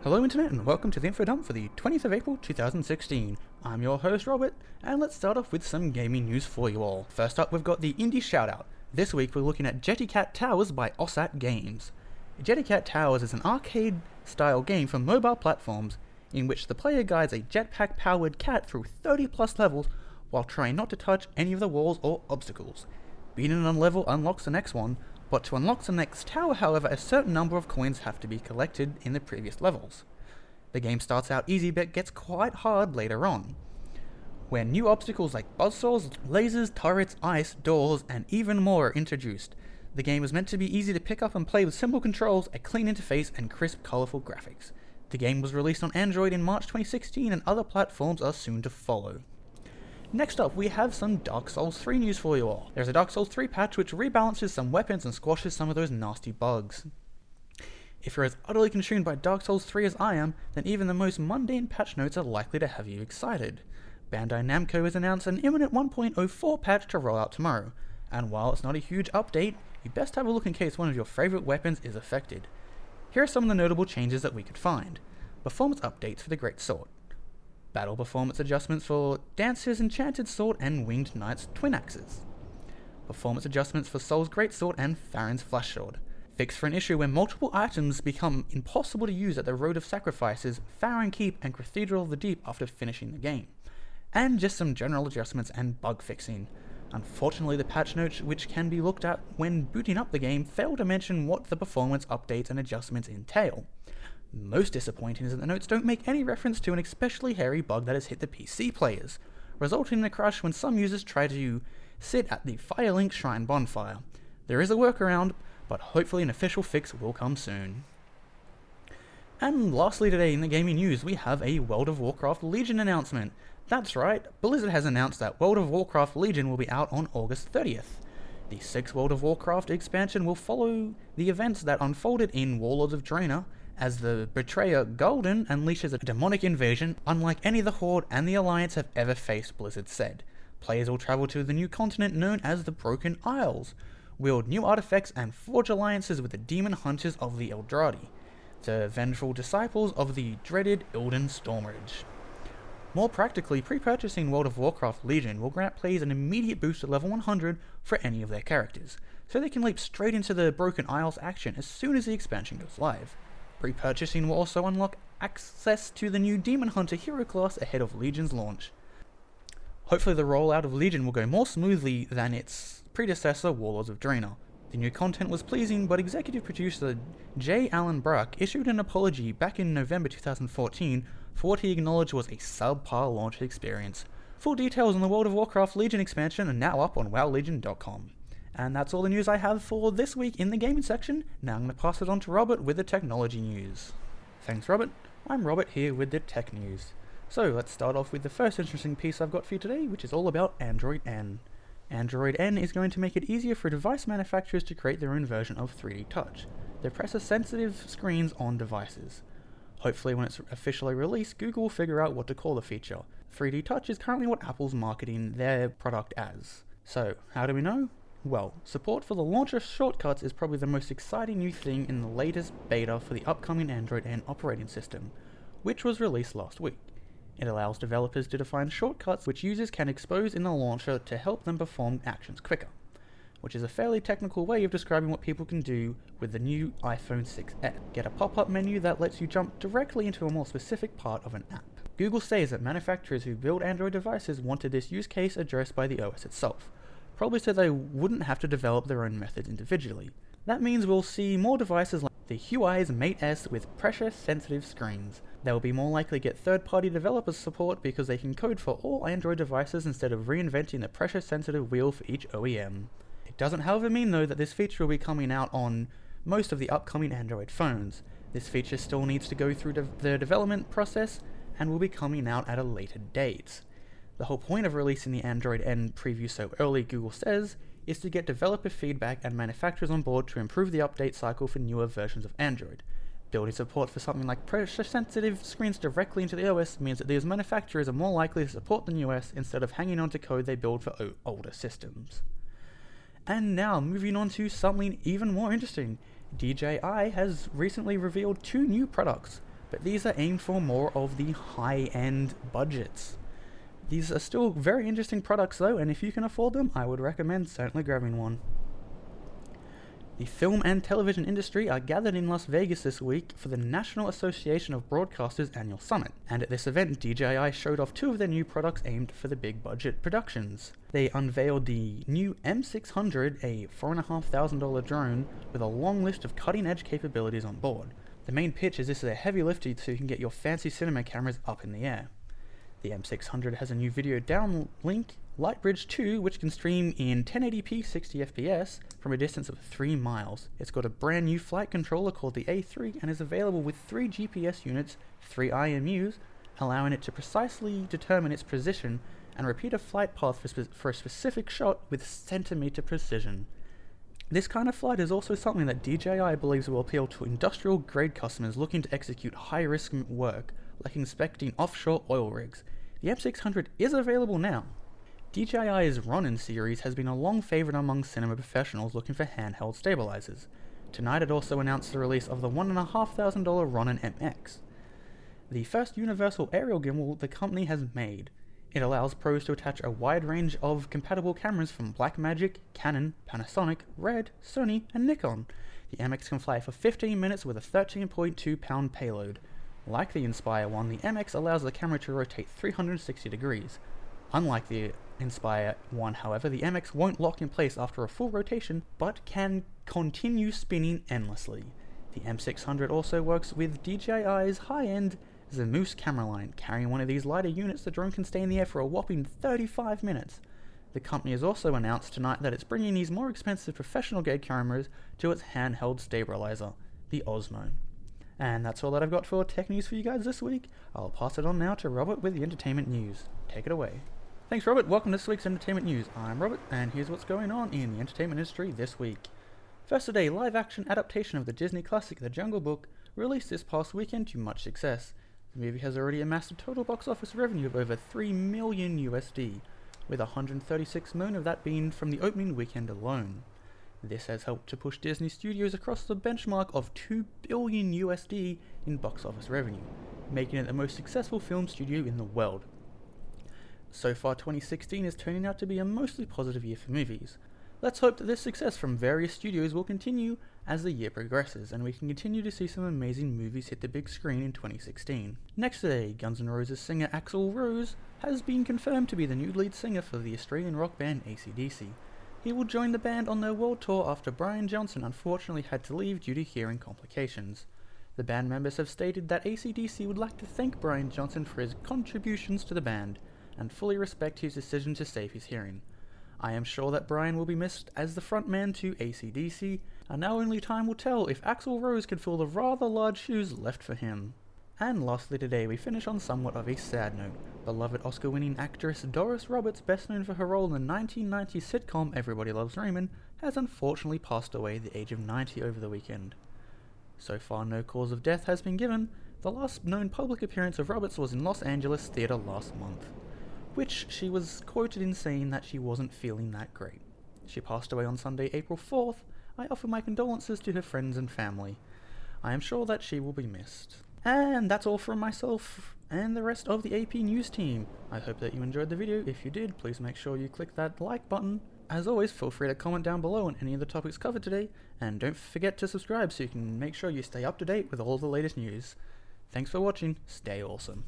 Hello Internet and welcome to the info dump for the 20th of April 2016. I'm your host Robert, and let's start off with some gaming news for you all. First up, we've got the indie shoutout. This week we're looking at Jellycat Towers by Osat Games. Jellycat Towers is an arcade style game for mobile platforms in which the player guides a jetpack powered cat through 30 plus levels while trying not to touch any of the walls or obstacles. Beating a level unlocks the next one, but to unlock the next tower, however, a certain number of coins have to be collected in the previous levels. The game starts out easy but gets quite hard later on, where new obstacles like buzzsaws, lasers, turrets, ice, doors, and even more are introduced. The game is meant to be easy to pick up and play with simple controls, a clean interface, and crisp, colourful graphics. The game was released on Android in March 2016 and other platforms are soon to follow. Next up, we have some Dark Souls 3 news for you all. There's a Dark Souls 3 patch which rebalances some weapons and squashes some of those nasty bugs. If you're as utterly consumed by Dark Souls 3 as I am, then even the most mundane patch notes are likely to have you excited. Bandai Namco has announced an imminent 1.04 patch to roll out tomorrow, and while it's not a huge update, you best have a look in case one of your favourite weapons is affected. Here are some of the notable changes that we could find. Performance updates for the Great Sword. Battle performance adjustments for Dancer's Enchanted Sword and Winged Knight's Twin Axes. Performance adjustments for Soul's Great Sword and Farron's Flash Sword. Fix for an issue where multiple items become impossible to use at the Road of Sacrifices, Farron Keep, and Cathedral of the Deep after finishing the game. And just some general adjustments and bug fixing. Unfortunately, the patch notes which can be looked at when booting up the game fail to mention what the performance updates and adjustments entail. Most disappointing is that the notes don't make any reference to an especially hairy bug that has hit the PC players, resulting in a crash when some users try to sit at the Firelink Shrine bonfire. There is a workaround, but hopefully an official fix will come soon. And lastly today in the gaming news, we have a World of Warcraft Legion announcement. That's right, Blizzard has announced that World of Warcraft Legion will be out on August 30th. The 6th World of Warcraft expansion will follow the events that unfolded in Warlords of Draenor, as the betrayer Golden unleashes a demonic invasion unlike any the Horde and the Alliance have ever faced, Blizzard said. Players will travel to the new continent known as the Broken Isles, wield new artifacts and forge alliances with the demon hunters of the Eldrazi, the vengeful disciples of the dreaded Illidan Stormrage. More practically, pre-purchasing World of Warcraft Legion will grant players an immediate boost to level 100 for any of their characters, so they can leap straight into the Broken Isles action as soon as the expansion goes live. Pre-purchasing will also unlock access to the new Demon Hunter hero class ahead of Legion's launch. Hopefully the rollout of Legion will go more smoothly than its predecessor Warlords of Draenor. The new content was pleasing, but executive producer J. Allen Brack issued an apology back in November 2014 for what he acknowledged was a subpar launch experience. Full details on the World of Warcraft Legion expansion are now up on WoWLegion.com. And that's all the news I have for this week in the gaming section. Now I'm going to pass it on to Robert with the technology news. Thanks Robert. I'm Robert here with the tech news. So let's start off with the first interesting piece I've got for you today, which is all about Android N. Android N is going to make it easier for device manufacturers to create their own version of 3D Touch. They press sensitive screens on devices. Hopefully when it's officially released, Google will figure out what to call the feature. 3D Touch is currently what Apple's marketing their product as. So, how do we know? Well, support for the launcher shortcuts is probably the most exciting new thing in the latest beta for the upcoming Android N operating system, which was released last week. It allows developers to define shortcuts which users can expose in the launcher to help them perform actions quicker, which is a fairly technical way of describing what people can do with the new iPhone 6s. Get a pop-up menu that lets you jump directly into a more specific part of an app. Google says that manufacturers who build Android devices wanted this use case addressed by the OS itself, probably so they wouldn't have to develop their own methods individually. That means we'll see more devices like the Huawei's Mate S with pressure-sensitive screens. They will be more likely to get third-party developers support because they can code for all Android devices instead of reinventing the pressure-sensitive wheel for each OEM. It doesn't however mean though that this feature will be coming out on most of the upcoming Android phones. This feature still needs to go through the development process and will be coming out at a later date. The whole point of releasing the Android N preview so early, Google says, is to get developer feedback and manufacturers on board to improve the update cycle for newer versions of Android. Building support for something like pressure-sensitive screens directly into the OS means that these manufacturers are more likely to support the new OS instead of hanging on to code they build for older systems. And now, moving on to something even more interesting. DJI has recently revealed two new products. but these are aimed for more of the high-end budgets. These are still very interesting products though, and if you can afford them, I would recommend certainly grabbing one. The film and television industry are gathered in Las Vegas this week for the National Association of Broadcasters annual summit, and at this event DJI showed off two of their new products aimed for the big budget productions. They unveiled the new M600, a $4,500 drone with a long list of cutting edge capabilities on board. The main pitch is this is a heavy lift so you can get your fancy cinema cameras up in the air. The M600 has a new video downlink, Lightbridge 2, which can stream in 1080p 60fps from a distance of 3 miles. It's got a brand new flight controller called the A3 and is available with 3 GPS units, 3 IMUs, allowing it to precisely determine its position and repeat a flight path for a specific shot with centimeter precision. This kind of flight is also something that DJI believes will appeal to industrial grade customers looking to execute high risk work, like inspecting offshore oil rigs. The M600 is available now. DJI's Ronin series has been a long favourite among cinema professionals looking for handheld stabilizers. Tonight it also announced the release of the $1,500 Ronin MX, the first universal aerial gimbal the company has made. It allows pros to attach a wide range of compatible cameras from Blackmagic, Canon, Panasonic, Red, Sony, and Nikon. The MX can fly for 15 minutes with a 13.2 pound payload. Like the Inspire one, the MX allows the camera to rotate 360 degrees. Unlike the Inspire one, however, the MX won't lock in place after a full rotation, but can continue spinning endlessly. The M600 also works with DJI's high-end Zemus camera line. Carrying one of these lighter units, the drone can stay in the air for a whopping 35 minutes. The company has also announced tonight that it's bringing these more expensive professional-grade cameras to its handheld stabilizer, the Osmo. And that's all that I've got for tech news for you guys this week. I'll pass it on now to Robert with the entertainment news. Take it away. Thanks, Robert. Welcome to this week's entertainment news. I'm Robert, and here's what's going on in the entertainment industry this week. First today, live-action adaptation of the Disney classic The Jungle Book released this past weekend to much success. The movie has already amassed a total box office revenue of over $3 million USD, with $136 million of that being from the opening weekend alone. This has helped to push Disney Studios across the benchmark of $2 billion USD in box office revenue, making it the most successful film studio in the world. So far, 2016 is turning out to be a mostly positive year for movies. Let's hope that this success from various studios will continue as the year progresses, and we can continue to see some amazing movies hit the big screen in 2016. Next today, Guns N' Roses singer Axl Rose has been confirmed to be the new lead singer for the Australian rock band AC/DC. He will join the band on their world tour after Brian Johnson unfortunately had to leave due to hearing complications. The band members have stated that AC/DC would like to thank Brian Johnson for his contributions to the band, and fully respect his decision to save his hearing. I am sure that Brian will be missed as the frontman to AC/DC, and now only time will tell if Axl Rose can fill the rather large shoes left for him. And lastly today, we finish on somewhat of a sad note. Beloved Oscar-winning actress Doris Roberts, best known for her role in the 1990s sitcom Everybody Loves Raymond, has unfortunately passed away at the age of 90 over the weekend. So far, no cause of death has been given. The last known public appearance of Roberts was in Los Angeles theater last month, which she was quoted in saying that she wasn't feeling that great. She passed away on Sunday, April 4th. I offer my condolences to her friends and family. I am sure that she will be missed. And that's all from myself and the rest of the AP News team. I hope that you enjoyed the video. If you did, please make sure you click that like button. As always, feel free to comment down below on any of the topics covered today, and don't forget to subscribe so you can make sure you stay up to date with all the latest news. Thanks for watching, stay awesome.